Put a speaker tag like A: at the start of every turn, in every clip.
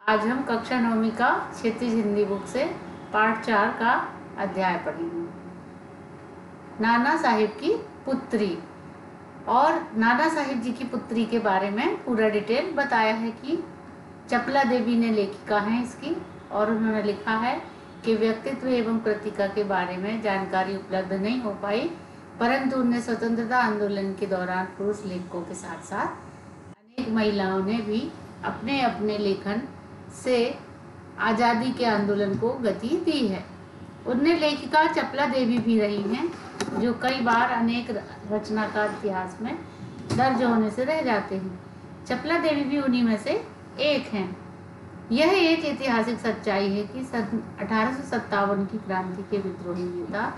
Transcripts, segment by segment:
A: आज हम कक्षा 9वीं का क्षितिज हिंदी बुक से पाठ 4 का अध्याय पढ़ेंगे। नाना साहिब की पुत्री। और नाना साहिब जी की पुत्री के बारे में पूरा डिटेल बताया है कि चपला देवी ने लेखिका है इसकी, और उन्होंने लिखा है कि व्यक्तित्व एवं कृतिका के बारे में जानकारी उपलब्ध नहीं हो पाई, परंतु उन्हें स्वतंत्रता आंदोलन के दौरान पुरुष लेखकों के साथ साथ अनेक महिलाओं ने भी अपने अपने लेखन से आज़ादी के आंदोलन को गति दी है। उनमें लेखिका चपला देवी भी रही हैं, जो कई बार अनेक रचनाकार इतिहास में दर्ज होने से रह जाते हैं। चपला देवी भी उन्हीं में से एक हैं। यह एक ऐतिहासिक सच्चाई है कि 1857 की क्रांति के विद्रोही नेता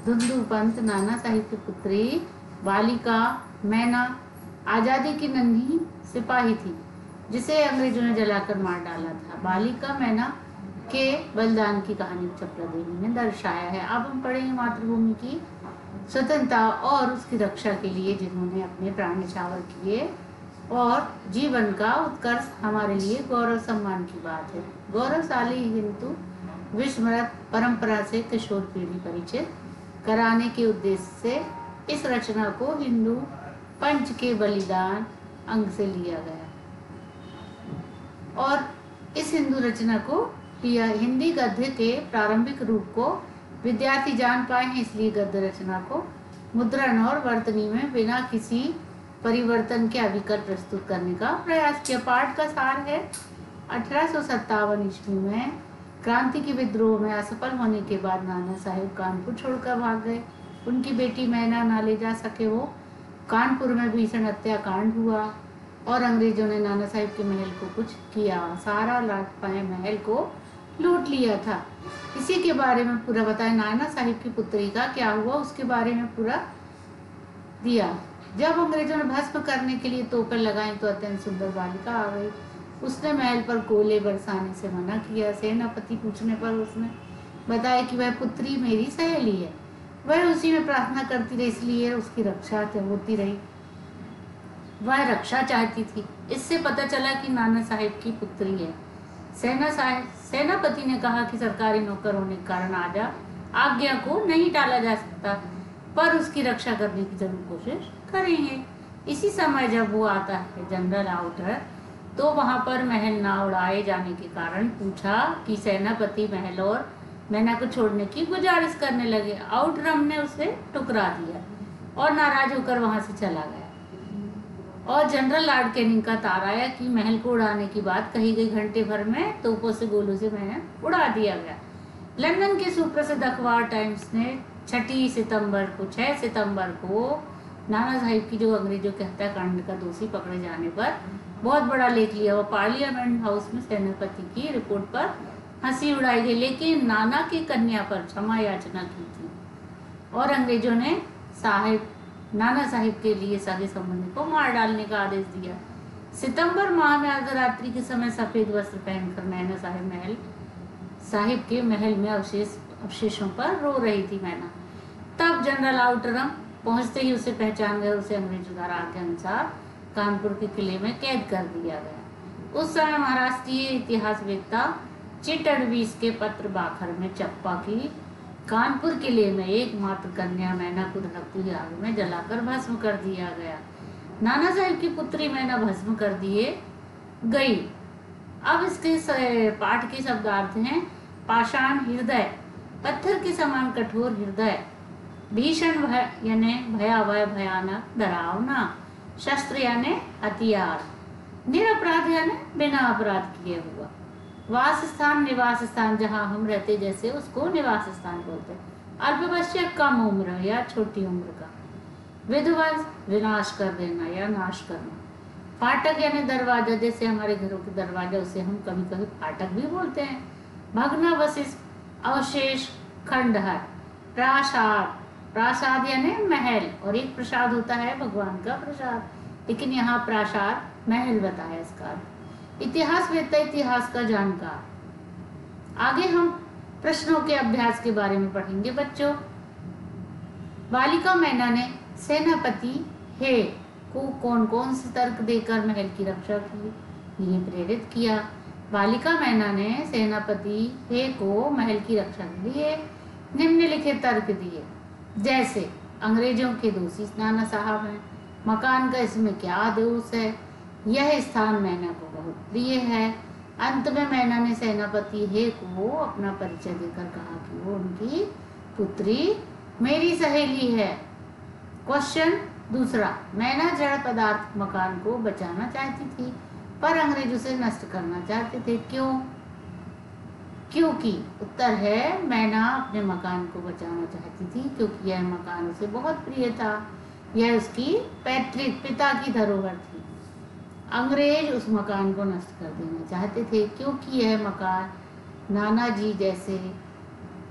A: धुंधु पंत नाना साहिब की पुत्री बालिका मैना आज़ादी की नन्ही सिपाही थी, जिसे अंग्रेजों ने जलाकर मार डाला था। बालिका मैना के बलिदान की कहानी चपला देवी ने दर्शाया है। अब हम पढ़ेंगे मातृभूमि की स्वतंत्रता और उसकी रक्षा के लिए जिन्होंने अपने प्राण न्यौछावर किए, और जीवन का उत्कर्ष हमारे लिए गौरव सम्मान की बात है। गौरवशाली हिंदू विस्मृत परंपरा से किशोर पीढ़ी परिचित कराने के उद्देश्य से इस रचना को हिंदू पंच के बलिदान अंग से लिया गया, और इस हिंदू रचना को हिंदी गद्य के प्रारंभिक रूप को विद्यार्थी जान पाए हैं, इसलिए गद्य रचना को मुद्रण और वर्तनी में बिना किसी परिवर्तन के अविकल प्रस्तुत करने का प्रयास किया। पाठ का सार है 1857 ईस्वी में क्रांति के विद्रोह में असफल होने के बाद नाना साहिब कानपुर छोड़कर भाग गए। उनकी बेटी मैना ना ले जा सके वो कानपुर में भीषण हत्याकांड हुआ, और अंग्रेजों ने नाना साहिब के महल को कुछ किया, सारा लाटपाए महल को लूट लिया था। इसी के बारे में पूरा बताया। नाना साहिब की पुत्री का क्या हुआ उसके बारे में पूरा दिया। जब अंग्रेजों ने भस्म करने के लिए तोपें लगाई तो अत्यंत सुंदर बालिका आ गई। उसने महल पर गोले बरसाने से मना किया। सेनापति पूछने पर उसने बताया कि वह पुत्री मेरी सहेली है, वह उसी में प्रार्थना करती रही, इसलिए उसकी रक्षा होती रही, वह रक्षा चाहती थी। इससे पता चला कि नाना साहिब की पुत्री है। सेनापति ने कहा कि सरकारी नौकर होने के कारण आज्ञा को नहीं टाला जा सकता, पर उसकी रक्षा करने की जरूर कोशिश करेंगे। इसी समय जब वो आता है जनरल आउटर, तो वहां पर महल ना उड़ाए जाने के कारण पूछा कि सेनापति महल और मैना को छोड़ने की गुजारिश करने लगे। आउटरम ने उसे ठुकरा दिया और नाराज होकर वहां से चला गया, और जनरल लॉर्ड कैनिंग का तार आया कि महल को उड़ाने की बात कही गई। घंटे भर में तोपों से गोलों से महल उड़ा दिया गया। लंदन के सुप्रसिद्ध अखबार टाइम्स ने 6 सितंबर को नाना साहिब की जो अंग्रेजों के हत्याकांड का दोषी पकड़े जाने पर बहुत बड़ा लेख लिया। वो पार्लियामेंट हाउस में सेनापति की रिपोर्ट पर हंसी उड़ाई गई, लेकिन नाना की कन्या पर क्षमा याचना की थी, और अंग्रेजों ने नाना साहिब के लिए सगे संबंधी को मार डालने का आदेश दिया। सितंबर माह में अर्धरात्रि के समय सफेद वस्त्र पहनकर नाना साहिब के महल में अवशेषों पर रो रही थी मैना। तब जनरल आउटरम पहुंचते ही उसे पहचान गए। उसे अंग्रेजों द्वारा के अनुसार कानपुर के किले में कैद कर दिया गया। उस समय महाराष्ट्रीय इतिहासवेत्ता चिटडवीस के पत्र बाखर में चप्पा की कानपुर किले में एकमात्र कन्या मैना को धड़कती आग में जलाकर भस्म कर दिया गया। नाना साहिब की पुत्री मैना भस्म कर दिए गई। अब इसके पाठ के शब्दार्थ हैं: पाषाण हृदय, पत्थर के समान कठोर हृदय, भीषण यानी भयावह भयानक डरावना, शस्त्र यानी हथियार, निरपराध यानी बिना अपराध किए हुआ, वास स्थान निवास स्थान, जहाँ हम रहते जैसे उसको निवास स्थान बोलते हैं, अल्पवयस्क कम उम्र या छोटी उम्र का, विध्वंस विनाश कर देना या नाश करना, फाटक यानी दरवाजा, जैसे हमारे घरों के दरवाजा उसे हम कभी कभी फाटक भी बोलते हैं, भग्नावशेष अवशेष खंडहर, प्रासाद यानी महल, और एक प्रसाद होता है भगवान का प्रसाद, लेकिन यहाँ प्रासाद महल बताया इसका। इतिहासवेत्ता इतिहास का जानकार। आगे हम प्रश्नों के अभ्यास के बारे में पढ़ेंगे बच्चों। बालिका मैना ने सेनापति हे को कौन कौन से तर्क देकर महल की रक्षा की लिए प्रेरित किया? बालिका मैना ने सेनापति हे को महल की रक्षा के लिए निम्नलिखित तर्क दिए, जैसे अंग्रेजों के दोषी नाना साहब हैं, मकान का इसमें क्या दोष है, यह स्थान मैना को बहुत प्रिय है। अंत में मैना ने सेनापति हे को अपना परिचय देकर कहा कि वो उनकी पुत्री मेरी सहेली है। क्वेश्चन दूसरा, मैना जड़ पदार्थ मकान को बचाना चाहती थी पर अंग्रेज उसे नष्ट करना चाहते थे, क्यों? क्योंकि उत्तर है मैना अपने मकान को बचाना चाहती थी क्योंकि यह मकान उसे बहुत प्रिय था, यह उसकी पैतृक पिता की धरोहर थी। अंग्रेज उस मकान को नष्ट कर देना चाहते थे क्योंकि यह मकान नानाजी जैसे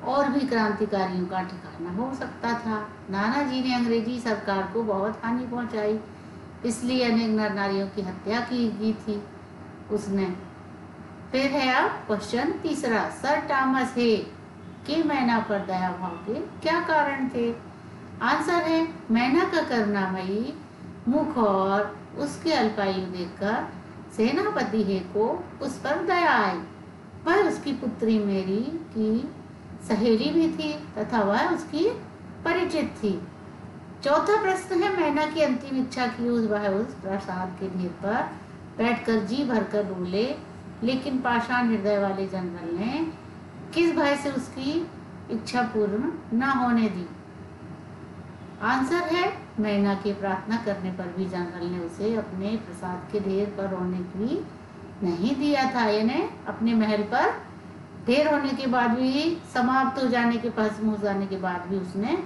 A: और भी क्रांतिकारियों का ठिकाना हो सकता था। नानाजी ने अंग्रेजी सरकार को बहुत हानि पहुंचाई, इसलिए अनेक नर नारियों की हत्या की गई थी उसने। फिर है अब क्वेश्चन तीसरा, सर थॉमस हे के मैना पर दया भाव के क्या कारण थे? आंसर है मैना का करुणामयी मुख और उसके अल्पायु देखकर सेनापति हे को उस पर दया आई। वह उसकी पुत्री मेरी की सहेली भी थी तथा वह उसकी परिचित थी। चौथा प्रश्न है, मैना की अंतिम इच्छा की वह उस प्रसाद के ढेर पर बैठकर जी भरकर बोले, लेकिन पाषाण हृदय वाले जनरल ने किस भय से उसकी इच्छा पूर्ण न होने दी? आंसर है मैना के प्रार्थना करने पर भी जनरल ने उसे अपने प्रसाद के ढेर पर रोने भी नहीं दिया था। यानी अपने महल पर ढेर होने के बाद भी, समाप्त हो जाने के भस्म हो जाने के बाद भी उसने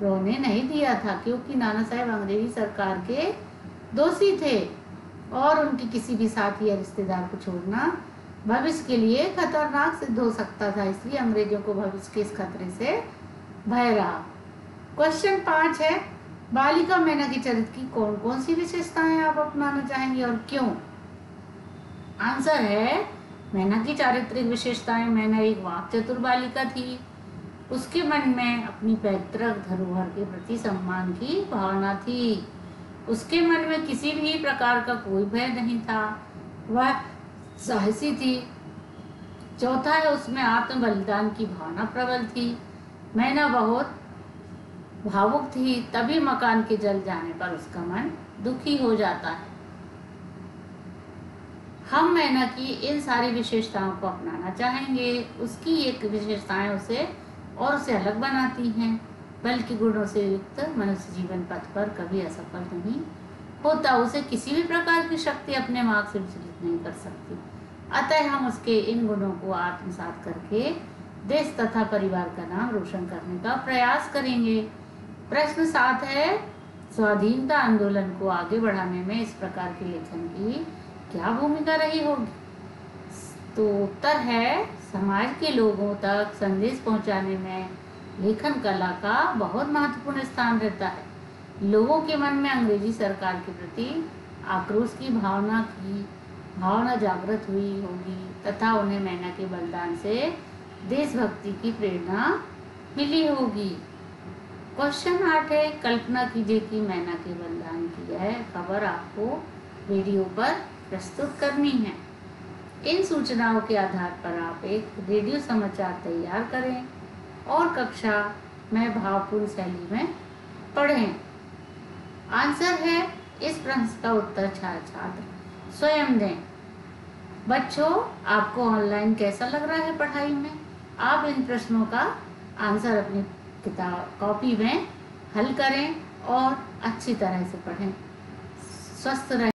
A: रोने नहीं दिया था, क्योंकि नाना साहब अंग्रेजी सरकार के दोषी थे और उनके किसी भी साथी या रिश्तेदार को छोड़ना भविष्य के लिए खतरनाक सिद्ध हो सकता था, इसलिए अंग्रेजों को भविष्य के इस खतरे से भय रहा। क्वेश्चन 5 है, बालिका मैना के चरित्र की कौन कौन सी विशेषताएं आप अपनाना चाहेंगे और क्यों? आंसर है मैना की चारित्रिक विशेषताएं, मैना एक वाक चतुर बालिका थी। उसके मन में अपनी पैतृक धरोहर के प्रति सम्मान की भावना थी। उसके मन में किसी भी प्रकार का कोई भय नहीं था, वह साहसी थी। चौथा है उसमें आत्म बलिदान की भावना प्रबल थी। मैना बहुत भावुक थी, तभी मकान के जल जाने पर उसका मन दुखी हो जाता है। हम मैना की इन सारी विशेषताओं को अपनाना चाहेंगे। उसकी एक विशेषताएं उसे अलग बनाती हैं, बल्कि गुणों से युक्त मनुष्य जीवन पथ पर कभी असफल नहीं होता। उसे किसी भी प्रकार की शक्ति अपने मार्ग से विचलित नहीं कर सकती। अतः हम उसके इन गुणों को आत्मसात करके देश तथा परिवार का नाम रोशन करने का प्रयास करेंगे। प्रश्न 7 है, स्वाधीनता आंदोलन को आगे बढ़ाने में इस प्रकार के लेखन की क्या भूमिका रही होगी? तो उत्तर है, समाज के लोगों तक संदेश पहुंचाने में लेखन कला का बहुत महत्वपूर्ण स्थान रहता है। लोगों के मन में अंग्रेजी सरकार के प्रति आक्रोश की भावना जागृत हुई होगी तथा उन्हें मैना के बलिदान से देशभक्ति की प्रेरणा मिली होगी। क्वेश्चन 8 है, कल्पना कीजिए कि मैना के बलिदान की यह खबर आपको रेडियो पर प्रस्तुत करनी है। इन सूचनाओं के आधार पर आप एक रेडियो समाचार तैयार करें और कक्षा में भावपूर्ण शैली में पढ़ें। आंसर है, इस प्रश्न का उत्तर छात्र स्वयं दें। बच्चों, आपको ऑनलाइन कैसा लग रहा है पढ़ाई में? आप इन प्रश्नों का आंसर अपनी किताब कॉपी में हल करें और अच्छी तरह से पढ़ें। स्वस्थ रहें।